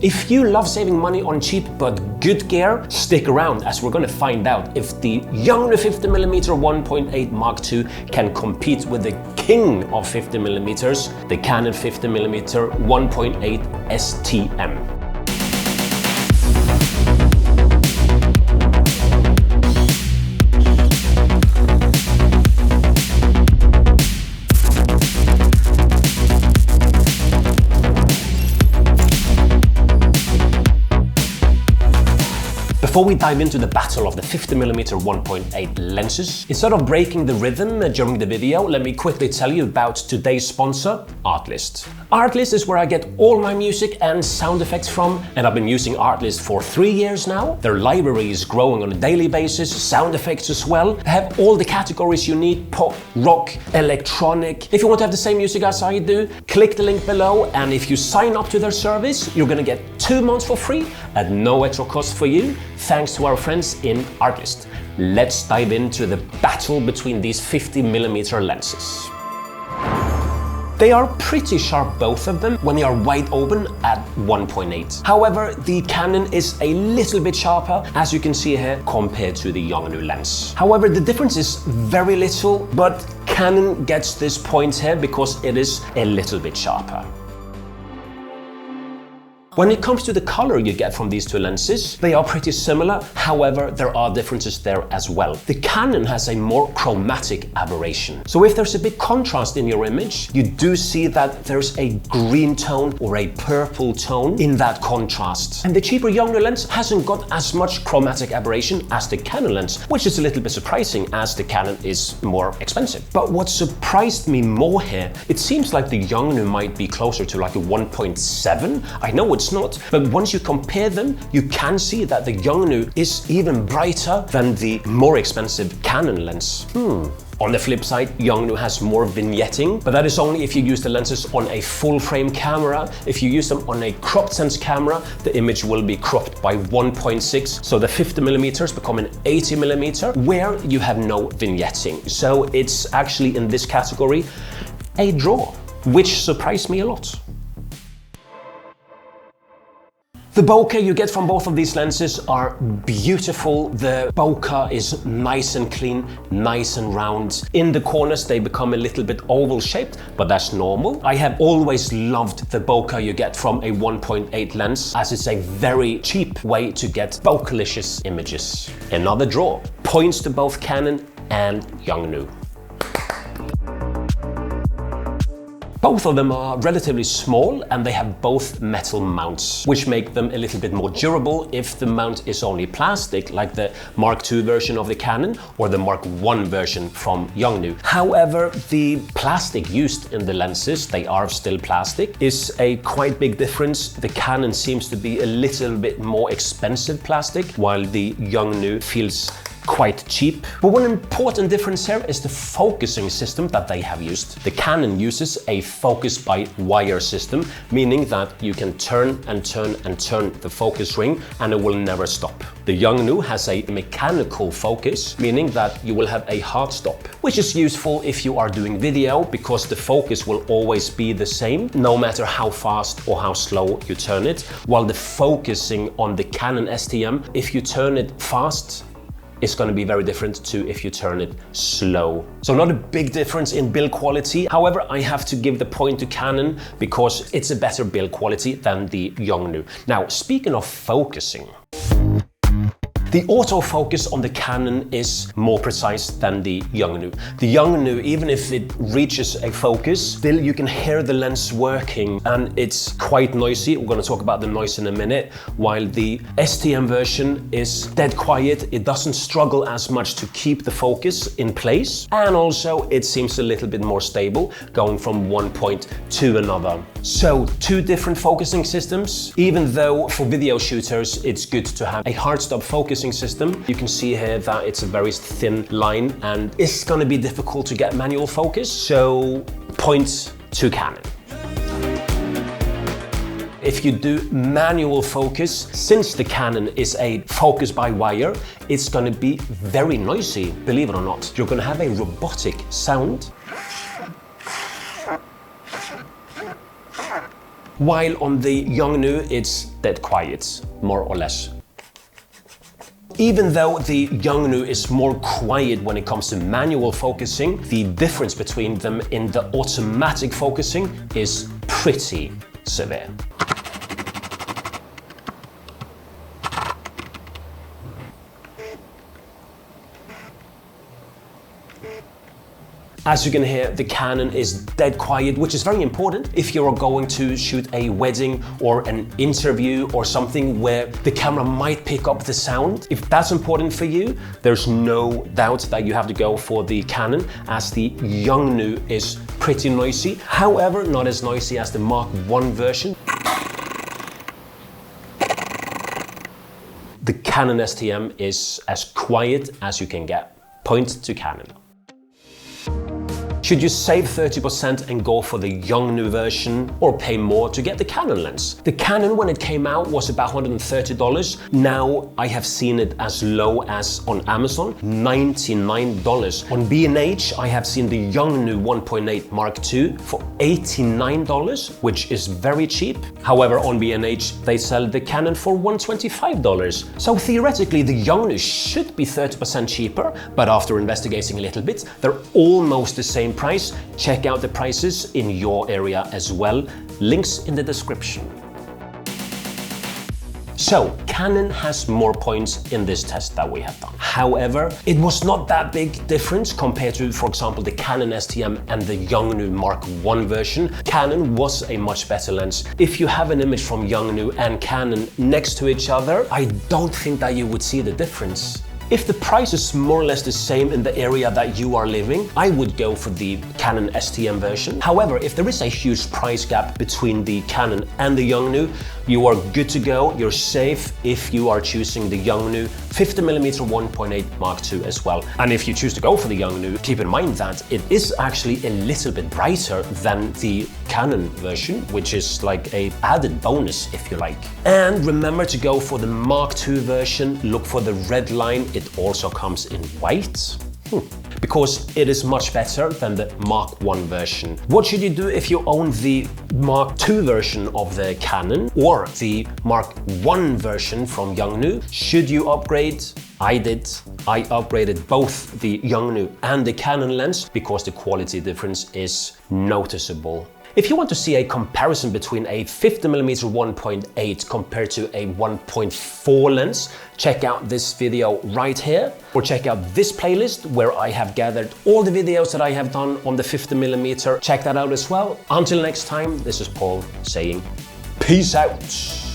If you love saving money on cheap but good gear, stick around as we're going to find out if the Yongnuo 50mm 1.8 Mark II can compete with the king of 50mm, the Canon 50mm 1.8 STM. Before we dive into the battle of the 50mm 1.8 lenses, instead of breaking the rhythm during the video, let me quickly tell you about today's sponsor, Artlist. Artlist is where I get all my music and sound effects from, and I've been using Artlist for 3 years now. Their library is growing on a daily basis, sound effects as well. They have all the categories you need: pop, rock, electronic. If you want to have the same music as I do, click the link below, and if you sign up to their service, you're gonna get 2 months for free at no extra cost for you, thanks to our friends in Artlist. Let's dive into the battle between these 50mm lenses. They are pretty sharp, both of them, when they are wide open at 1.8. However, the Canon is a little bit sharper, as you can see here, compared to the Yongnuo lens. However, the difference is very little, but Canon gets this point here because it is a little bit sharper. When it comes to the color you get from these two lenses, they are pretty similar. However, there are differences there as well. The Canon has a more chromatic aberration. So if there's a big contrast in your image, you do see that there's a green tone or a purple tone in that contrast. And the cheaper Yongnuo lens hasn't got as much chromatic aberration as the Canon lens, which is a little bit surprising as the Canon is more expensive. But what surprised me more here, it seems like the Yongnuo might be closer to like a 1.7. I know it's not, but once you compare them, you can see that the Yongnuo is even brighter than the more expensive Canon lens. On the flip side, Yongnuo has more vignetting, but that is only if you use the lenses on a full frame camera. If you use them on a cropped sense camera, the image will be cropped by 1.6, so the 50mm become an 80mm, where you have no vignetting. So it's actually in this category a draw, which surprised me a lot. The bokeh you get from both of these lenses are beautiful. The bokeh is nice and clean, nice and round. In the corners they become a little bit oval shaped, but that's normal. I have always loved the bokeh you get from a 1.8 lens, as it's a very cheap way to get bokeh-licious images. Another draw. Points to both Canon and Yongnuo. Both of them are relatively small and they have both metal mounts, which make them a little bit more durable if the mount is only plastic, like the Mark II version of the Canon or the Mark I version from Yongnuo. However, the plastic used in the lenses, they are still plastic, is a quite big difference. The Canon seems to be a little bit more expensive plastic, while the Yongnuo feels quite cheap. But one important difference here is the focusing system that they have used. The Canon uses a focus by wire system, meaning that you can turn and turn and turn the focus ring and it will never stop. The Yongnuo has a mechanical focus, meaning that you will have a hard stop, which is useful if you are doing video because the focus will always be the same, no matter how fast or how slow you turn it. While the focusing on the Canon STM, if you turn it fast, it's going to be very different to if you turn it slow. So not a big difference in build quality. However, I have to give the point to Canon because it's a better build quality than the Yongnuo. Now, speaking of focusing, the autofocus on the Canon is more precise than the Yongnuo. The Yongnuo, even if it reaches a focus, still you can hear the lens working and it's quite noisy. We're going to talk about the noise in a minute. While the STM version is dead quiet, it doesn't struggle as much to keep the focus in place. And also it seems a little bit more stable, going from one point to another. So two different focusing systems. Even though for video shooters, it's good to have a hard stop focusing system. You can see here that it's a very thin line and it's going to be difficult to get manual focus, so points to Canon. If you do manual focus, since the Canon is a focus by wire, it's going to be very noisy, believe it or not. You're going to have a robotic sound. while on the Yongnuo it's dead quiet, more or less. Even though the Yongnuo is more quiet when it comes to manual focusing, the difference between them in the automatic focusing is pretty severe. As you can hear, the Canon is dead quiet, which is very important if you're going to shoot a wedding or an interview or something where the camera might pick up the sound. If that's important for you, there's no doubt that you have to go for the Canon, as the Yongnuo is pretty noisy. However, not as noisy as the Mark I version. The Canon STM is as quiet as you can get. Point to Canon. Should you save 30% and go for the Yongnuo version, or pay more to get the Canon lens? The Canon, when it came out, was about $130. Now I have seen it as low as on Amazon, $99. On B&H, I have seen the Yongnuo 1.8 Mark II for $89, which is very cheap. However, on B&H, they sell the Canon for $125. So theoretically, the Yongnuo should be 30% cheaper, but after investigating a little bit, they're almost the same price. Check out the prices in your area as well. Links in the description. So, Canon has more points in this test that we have done. However, it was not that big difference compared to, for example, the Canon STM and the Yongnuo Mark I version. Canon was a much better lens. If you have an image from Yongnuo and Canon next to each other, I don't think that you would see the difference. If the price is more or less the same in the area that you are living, I would go for the Canon STM version. However, if there is a huge price gap between the Canon and the Yongnuo, you are good to go, you're safe if you are choosing the Yongnuo 50mm 1.8 Mark II as well. And if you choose to go for the Yongnuo, keep in mind that it is actually a little bit brighter than the Canon version, which is like a added bonus if you like. And remember to go for the Mark II version, look for the red line. It also comes in white, because it is much better than the Mark I version. What should you do if you own the Mark II version of the Canon or the Mark I version from Yongnuo? Should you upgrade? I did. I upgraded both the Yongnuo and the Canon lens because the quality difference is noticeable. If you want to see a comparison between a 50mm 1.8 compared to a 1.4 lens, check out this video right here, or check out this playlist where I have gathered all the videos that I have done on the 50mm. Check that out as well. Until next time, this is Paul saying peace out.